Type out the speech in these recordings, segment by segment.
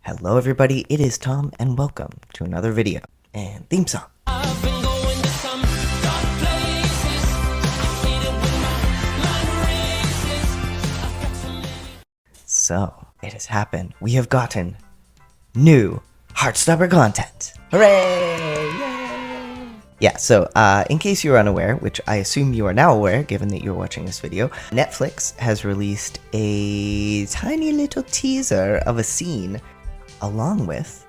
Hello everybody, it is Tom and welcome to another video and theme song. I've been going to some dark places. I hate it when my mind races. I've got so many. So, it has happened. We have gotten new Heartstopper content. Hooray! Yay! Yeah, so in case you are unaware, which I assume you are now aware given that you're watching this video, Netflix has released a tiny little teaser of a scene along with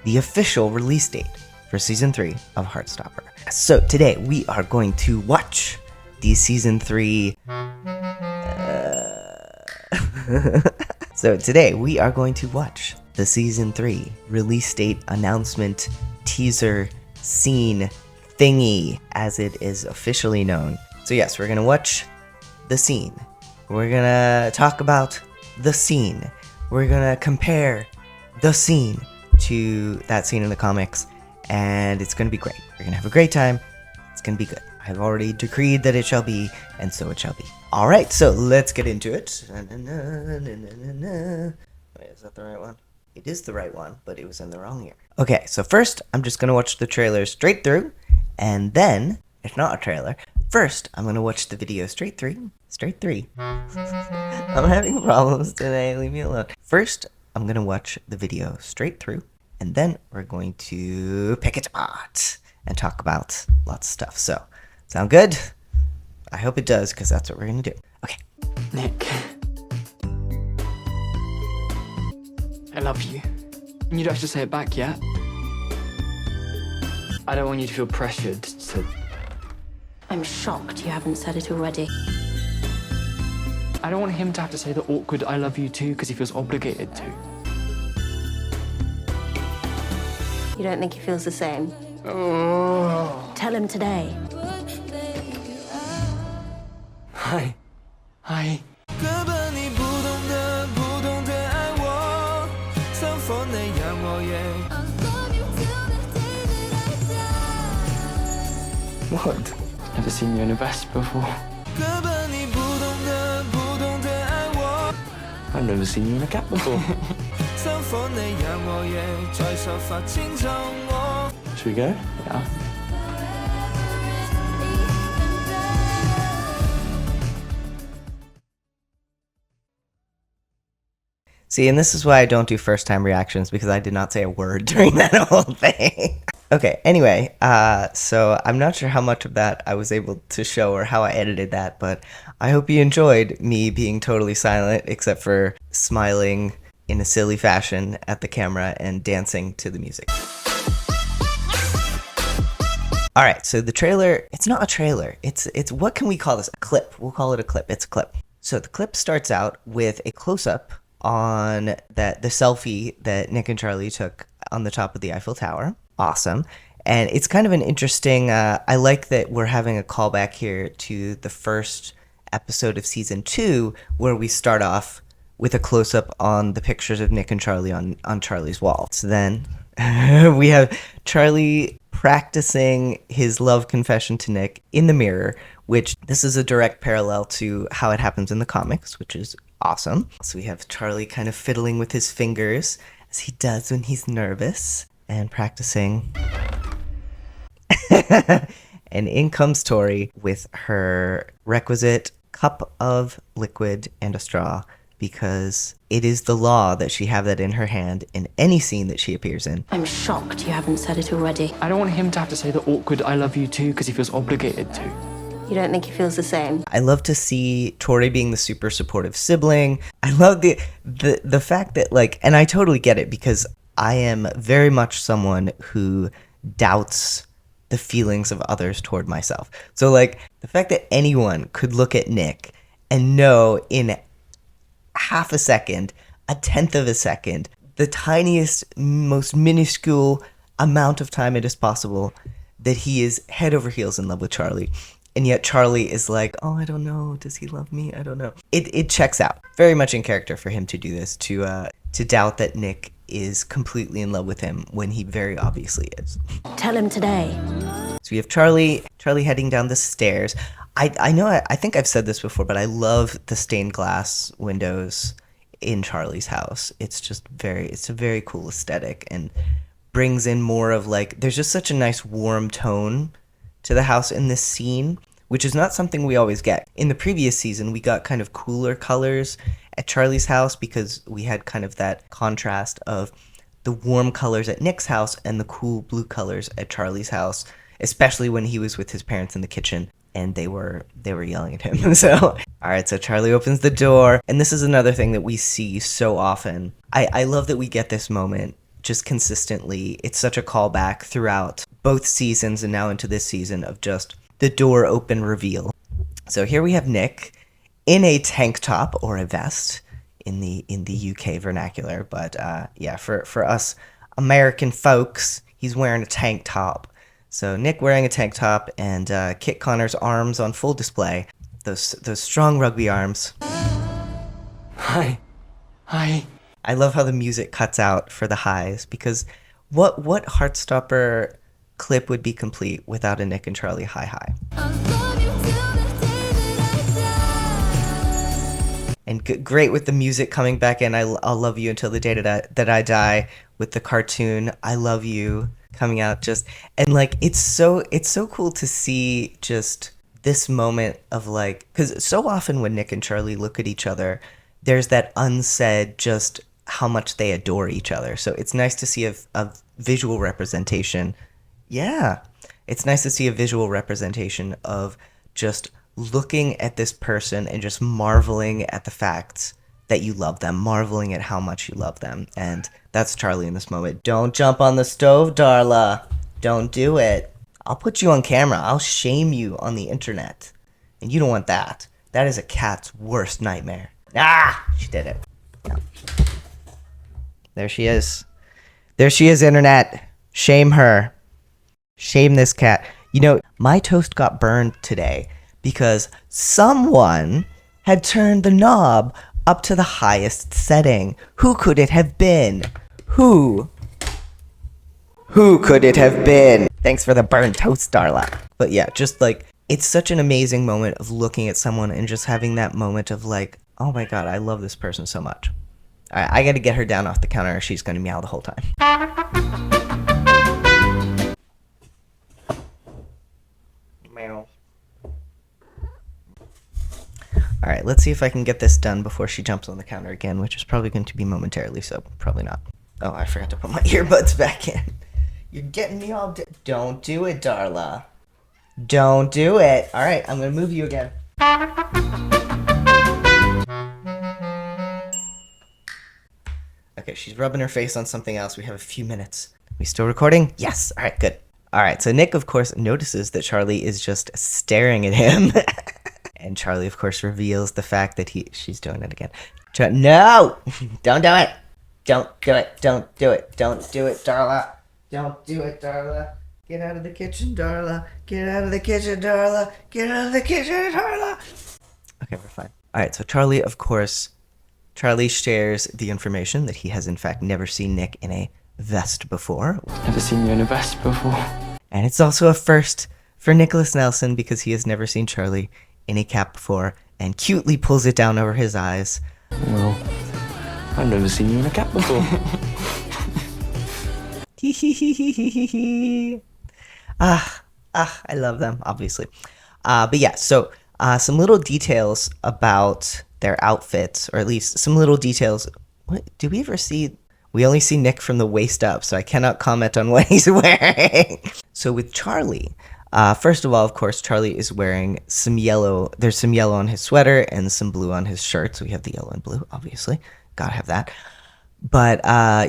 the official release date for Season 3 of Heartstopper. So today we are going to watch the Season 3... So today we are going to watch the Season 3 release date announcement teaser scene thingy, as it is officially known. So yes, we're gonna watch the scene. We're gonna talk about the scene. We're gonna compare the scene to that scene in the comics, and it's gonna be great. We're gonna have a great time. It's gonna be good. I've already decreed that it shall be, and so it shall be. Alright, so let's get into it. Wait, is that the right one? It is the right one, but it was in the wrong ear. Okay, so first, I'm just gonna watch the trailer straight through, and then, it's not a trailer, first, I'm gonna watch the video straight through. I'm having problems today, leave me alone. First, I'm gonna watch the video straight through, and then we're going to pick it apart and talk about lots of stuff. So, sound good? I hope it does, because that's what we're gonna do. Okay. Nick, I love you. And you don't have to say it back yet. I don't want you to feel pressured to... I'm shocked you haven't said it already. I don't want him to have to say the awkward I love you too because he feels obligated to. You don't think he feels the same? Oh. Tell him today. Hi. Hi. 根本你不懂得爱我，像风那样我也。 What? Never seen you in a vest before. 根本你不懂得爱我， I've never seen you in a cap before. 像风那样我也在手发轻重我。 Should we go? Yeah. See, and this is why I don't do first-time reactions, because I did not say a word during that whole thing. Okay, anyway, so I'm not sure how much of that I was able to show or how I edited that, but I hope you enjoyed me being totally silent, except for smiling in a silly fashion at the camera and dancing to the music. Alright, so the trailer, it's not a trailer, it's what can we call this? A clip. We'll call it a clip. It's a clip. So the clip starts out with a close-up on the selfie that Nick and Charlie took on the top of the Eiffel Tower. Awesome. And it's kind of an interesting, I like that we're having a callback here to the first episode of Season 2, where we start off with a close-up on the pictures of Nick and Charlie on Charlie's wall. So then we have Charlie practicing his love confession to Nick in the mirror, which this is a direct parallel to how it happens in the comics, which is awesome. So we have Charlie kind of fiddling with his fingers, as he does when he's nervous, and practicing. And in comes Tori with her requisite cup of liquid and a straw, because it is the law that she have that in her hand in any scene that she appears in. I'm shocked you haven't said it already. I don't want him to have to say the awkward I love you too because he feels obligated to. You don't think he feels the same? I love to see Tori being the super supportive sibling. I love the fact that, like, and I totally get it, because I am very much someone who doubts the feelings of others toward myself. So, like, the fact that anyone could look at Nick and know in half a second, a tenth of a second, the tiniest, most minuscule amount of time it is possible, that he is head over heels in love with Charlie. And yet Charlie is like, oh, I don't know, does he love me? I don't know. It checks out. Very much in character for him to do this, to doubt that Nick is completely in love with him when he very obviously is. Tell him today. So we have Charlie heading down the stairs. I know, I think I've said this before, but I love the stained glass windows in Charlie's house. It's a very cool aesthetic and brings in more of like, there's just such a nice warm tone to the house in this scene, which is not something we always get. In the previous season, we got kind of cooler colors at Charlie's house because we had kind of that contrast of the warm colors at Nick's house and the cool blue colors at Charlie's house, especially when he was with his parents in the kitchen and they were yelling at him. So, all right, so Charlie opens the door, and this is another thing that we see so often. I love that we get this moment just consistently. It's such a callback throughout both seasons and now into this season of just the door open reveal. So here we have Nick in a tank top or a vest in the UK vernacular, but yeah, for us American folks, he's wearing a tank top. So Nick wearing a tank top and Kit Connor's arms on full display. Those strong rugby arms. Hi. Hi. I love how the music cuts out for the highs, because what Heartstopper clip would be complete without a Nick and Charlie hi. And great with the music coming back in. I'll love you until the day that I die, with the cartoon I love you coming out, just, and like it's so cool to see just this moment of like, because so often when Nick and Charlie look at each other, there's that unsaid just how much they adore each other. So it's nice to see a visual representation. Yeah, it's nice to see a visual representation of just looking at this person and just marveling at the fact that you love them, marveling at how much you love them. And that's Charlie in this moment. Don't jump on the stove, Darla. Don't do it. I'll put you on camera. I'll shame you on the internet. And you don't want that. That is a cat's worst nightmare. Ah, she did it. Yeah. There she is. There she is, internet. Shame her. Shame this cat. You know, my toast got burned today because someone had turned the knob up to the highest setting. Who could it have been? Who could it have been? Thanks for the burned toast, Darla. But yeah, just like, it's such an amazing moment of looking at someone and just having that moment of like, oh my god, I love this person so much. All right, I gotta get her down off the counter or she's gonna meow the whole time. Meow. All right, let's see if I can get this done before she jumps on the counter again, which is probably going to be momentarily, so probably not. Oh, I forgot to put my earbuds back in. You're getting me all... Don't do it, Darla. Don't do it. All right, I'm going to move you again. Okay, she's rubbing her face on something else. We have a few minutes. We still recording? Yes. All right, good. All right, so Nick, of course, notices that Charlie is just staring at him. And Charlie, of course, reveals the fact that she's doing it again. No! Don't do it! Don't do it! Don't do it! Don't do it, Darla! Don't do it, Darla! Get out of the kitchen, Darla! Get out of the kitchen, Darla! Get out of the kitchen, Darla! Okay, we're fine. Alright, so Charlie, of course, Charlie shares the information that he has, in fact, never seen Nick in a vest before. Never seen you in a vest before. And it's also a first for Nicholas Nelson because he has never seen Charlie in a cap before, and cutely pulls it down over his eyes. Well, I've never seen you in a cap before. I love them, obviously. But yeah, so some little details about their outfits, or at least some little details. What do we ever see? We only see Nick from the waist up, so I cannot comment on what he's wearing. So with Charlie, first of all, of course, Charlie is wearing some yellow. There's some yellow on his sweater and some blue on his shirt. So we have the yellow and blue, obviously. Gotta have that. But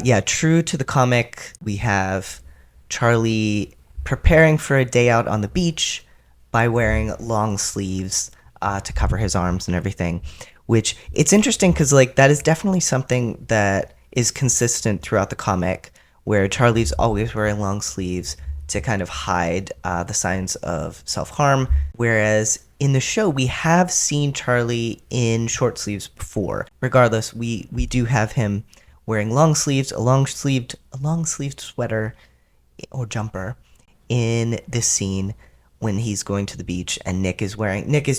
yeah, true to the comic, we have Charlie preparing for a day out on the beach by wearing long sleeves to cover his arms and everything. Which, it's interesting because like that is definitely something that is consistent throughout the comic, where Charlie's always wearing long sleeves to kind of hide the signs of self-harm, whereas in the show we have seen Charlie in short sleeves before. Regardless, we do have him wearing long sleeves, a long sleeved sweater or jumper in this scene when he's going to the beach, and Nick is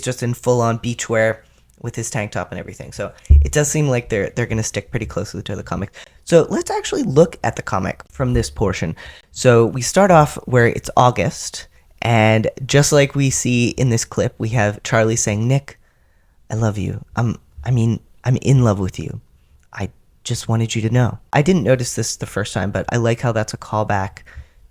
just in full-on beachwear. with his tank top and everything. So it does seem like they're going to stick pretty closely to the comic. So let's actually look at the comic from this portion. So we start off where it's August, and just like we see in this clip, we have Charlie saying, "Nick, I love you. I'm in love with you. I just wanted you to know." I didn't notice this the first time, but I like how that's a callback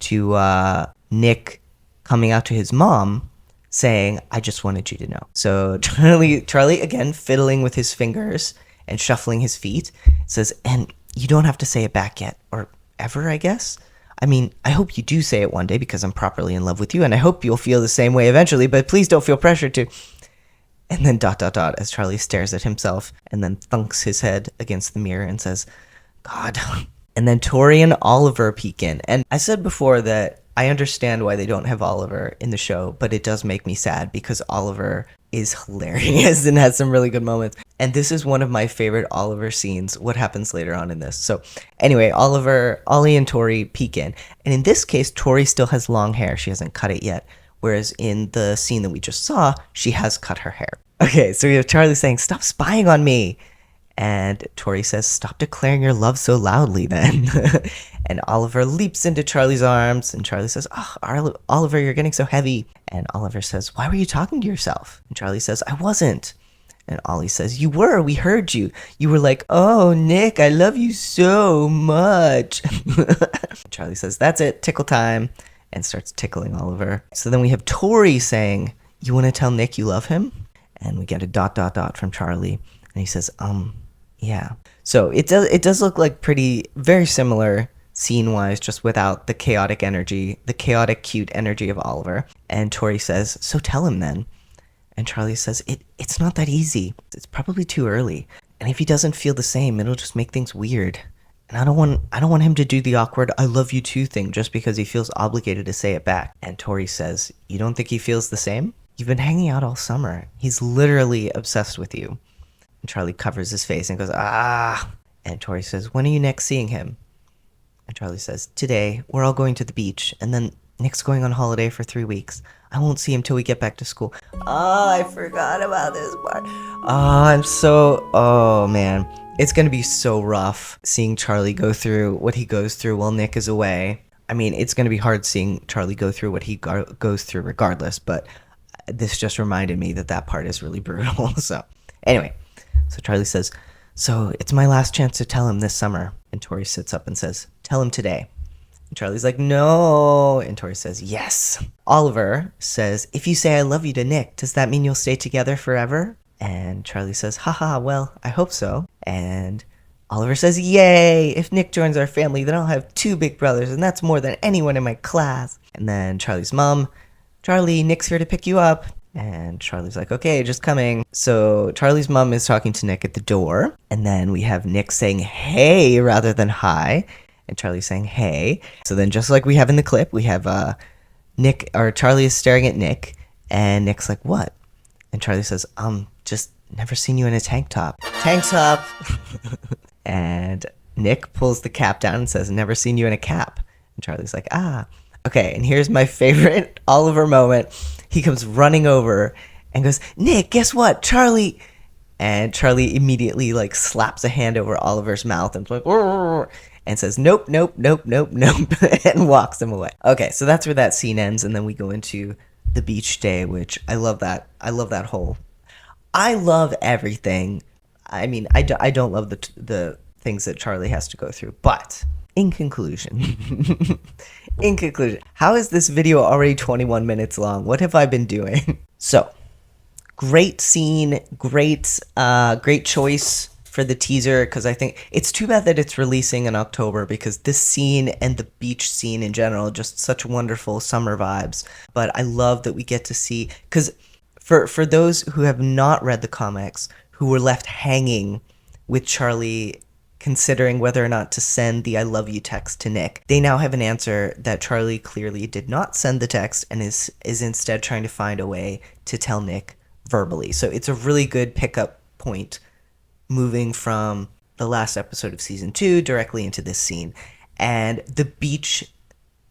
to Nick coming out to his mom saying, "I just wanted you to know." So Charlie again fiddling with his fingers and shuffling his feet, says, "And you don't have to say it back yet, or ever, I guess. I mean, I hope you do say it one day because I'm properly in love with you, and I hope you'll feel the same way eventually, but please don't feel pressured to." And then ... as Charlie stares at himself and then thunks his head against the mirror and says, "God." And then Tori and Oliver peek in. And I said before that I understand why they don't have Oliver in the show, but it does make me sad because Oliver is hilarious and has some really good moments. And this is one of my favorite Oliver scenes, what happens later on in this. So anyway, Ollie and Tori peek in. And in this case, Tori still has long hair. She hasn't cut it yet. Whereas in the scene that we just saw, she has cut her hair. Okay, so we have Charlie saying, "Stop spying on me." And Tori says, "Stop declaring your love so loudly then." And Oliver leaps into Charlie's arms, and Charlie says, "Oh, Oliver, you're getting so heavy." And Oliver says, "Why were you talking to yourself?" And Charlie says, "I wasn't." And Ollie says, "You were. We heard you. You were like, 'Oh, Nick, I love you so much.'" Charlie says, "That's it. Tickle time." And starts tickling Oliver. So then we have Tori saying, "You want to tell Nick you love him?" And we get a ... from Charlie. And he says, yeah. So it does look like very similar scene-wise, just without the chaotic energy, the chaotic, cute energy of Oliver. And Tori says, "So tell him then." And Charlie says, it's not that easy. It's probably too early. And if he doesn't feel the same, it'll just make things weird. And I don't want him to do the awkward "I love you too" thing just because he feels obligated to say it back. And Tori says, "You don't think he feels the same? You've been hanging out all summer. He's literally obsessed with you." And Charlie covers his face and goes, "Ah." And Tori says, "When are you next seeing him?" And Charlie says, "Today. We're all going to the beach. And then Nick's going on holiday for 3 weeks. I won't see him till we get back to school." Oh, I forgot about this part. Oh, man. It's going to be so rough seeing Charlie go through what he goes through while Nick is away. I mean, it's going to be hard seeing Charlie go through what he goes through regardless, but this just reminded me that part is really brutal. So anyway, so Charlie says, "So it's my last chance to tell him this summer." And Tori sits up and says, "Tell him today." And Charlie's like, "No." And Tori says, "Yes." Oliver says, "If you say I love you to Nick, does that mean you'll stay together forever?" And Charlie says, "Haha, well, I hope so." And Oliver says, "Yay! If Nick joins our family, then I'll have 2 big brothers, and that's more than anyone in my class." And then Charlie's mom, "Charlie, Nick's here to pick you up." And Charlie's like, "Okay, just coming." So Charlie's mom is talking to Nick at the door. And then we have Nick saying "hey" rather than "hi." And Charlie's saying "hey." So then just like we have in the clip, we have Charlie is staring at Nick. And Nick's like, "What?" And Charlie says, "Just never seen you in a tank top." Tank top. And Nick pulls the cap down and says, "Never seen you in a cap." And Charlie's like, "Ah." Okay, and here's my favorite Oliver moment. He comes running over and goes, "Nick, guess what? Charlie..." And Charlie immediately slaps a hand over Oliver's mouth and like, "Rrr," and says, "Nope, nope, nope, nope, nope," and walks him away. Okay, so that's where that scene ends, and then we go into the beach day, which I love that. I love everything. I mean, I don't love the things that Charlie has to go through, but in conclusion, how is this video already 21 minutes long? What have I been doing? So, great scene, great choice for the teaser, because I think it's too bad that it's releasing in October, because this scene and the beach scene in general, just such wonderful summer vibes. But I love that we get to see, because for those who have not read the comics, who were left hanging with Charlie considering whether or not to send the "I love you" text to Nick, they now have an answer that Charlie clearly did not send the text and is instead trying to find a way to tell Nick verbally. So it's a really good pickup point moving from the last episode of season 2 directly into this scene. And the beach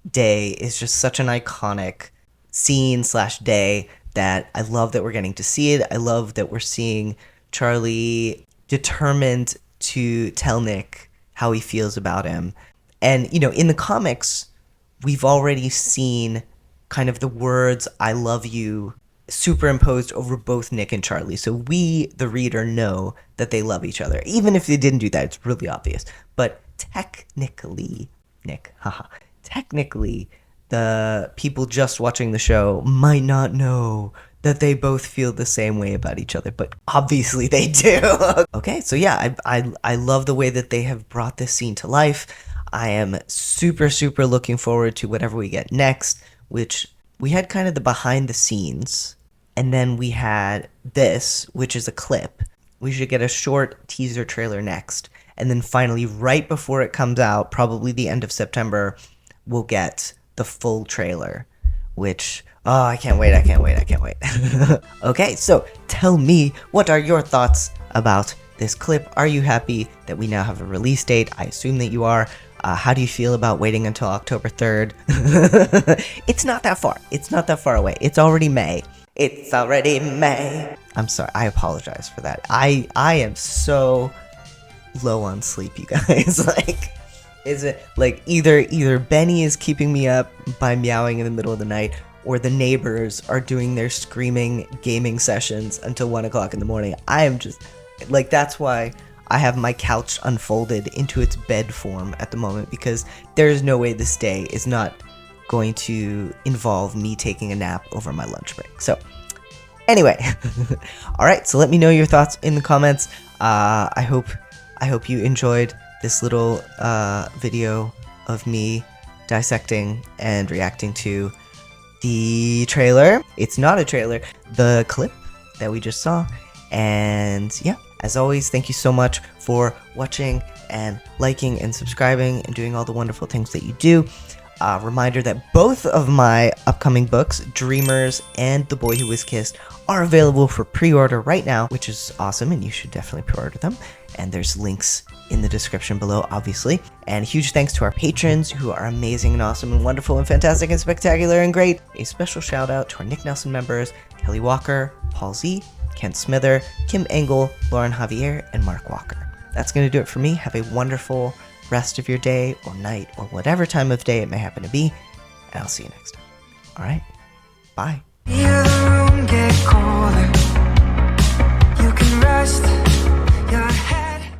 day is just such an iconic scene / day that I love that we're getting to see it. I love that we're seeing Charlie determined to tell Nick how he feels about him. And, you know, in the comics, we've already seen kind of the words, I love you, superimposed over both Nick and Charlie. So we, the reader, know that they love each other. Even if they didn't do that, it's really obvious. But technically, technically, the people just watching the show might not know that they both feel the same way about each other, but obviously they do. Okay, so yeah, I love the way that they have brought this scene to life. I am super, super looking forward to whatever we get next, which we had kind of the behind the scenes, and then we had this, which is a clip. We should get a short teaser trailer next, and then finally, right before it comes out, probably the end of September, we'll get the full trailer, which, oh, I can't wait. Okay, so tell me, what are your thoughts about this clip? Are you happy that we now have a release date? I assume that you are. How do you feel about waiting until October 3rd? It's not that far. It's not that far away. It's already May. It's already May. I'm sorry. I apologize for that. I am so low on sleep, you guys. Like, is it like either Benny is keeping me up by meowing in the middle of the night, or the neighbors are doing their screaming gaming sessions until 1 o'clock in the morning. I am just like, that's why I have my couch unfolded into its bed form at the moment, because there is no way this day is not going to involve me taking a nap over my lunch break. So anyway, all right, so let me know your thoughts in the comments. I hope you enjoyed this little video of me dissecting and reacting to the trailer. It's not a trailer, the clip that we just saw. And yeah, as always, thank you so much for watching and liking and subscribing and doing all the wonderful things that you do. Reminder that both of my upcoming books, Dreamers and The Boy Who Was Kissed, are available for pre-order right now, which is awesome, and you should definitely pre-order them. And there's links in the description below, obviously. And huge thanks to our patrons, who are amazing and awesome and wonderful and fantastic and spectacular and great. A special shout out to our Nick Nelson members, Kelly Walker, Paul Z, Kent Smither, Kim Engel, Lauren Javier, and Mark Walker. That's going to do it for me. Have a wonderful rest of your day or night or whatever time of day it may happen to be, and I'll see you next time. All right, bye. Hear the room get colder. You can rest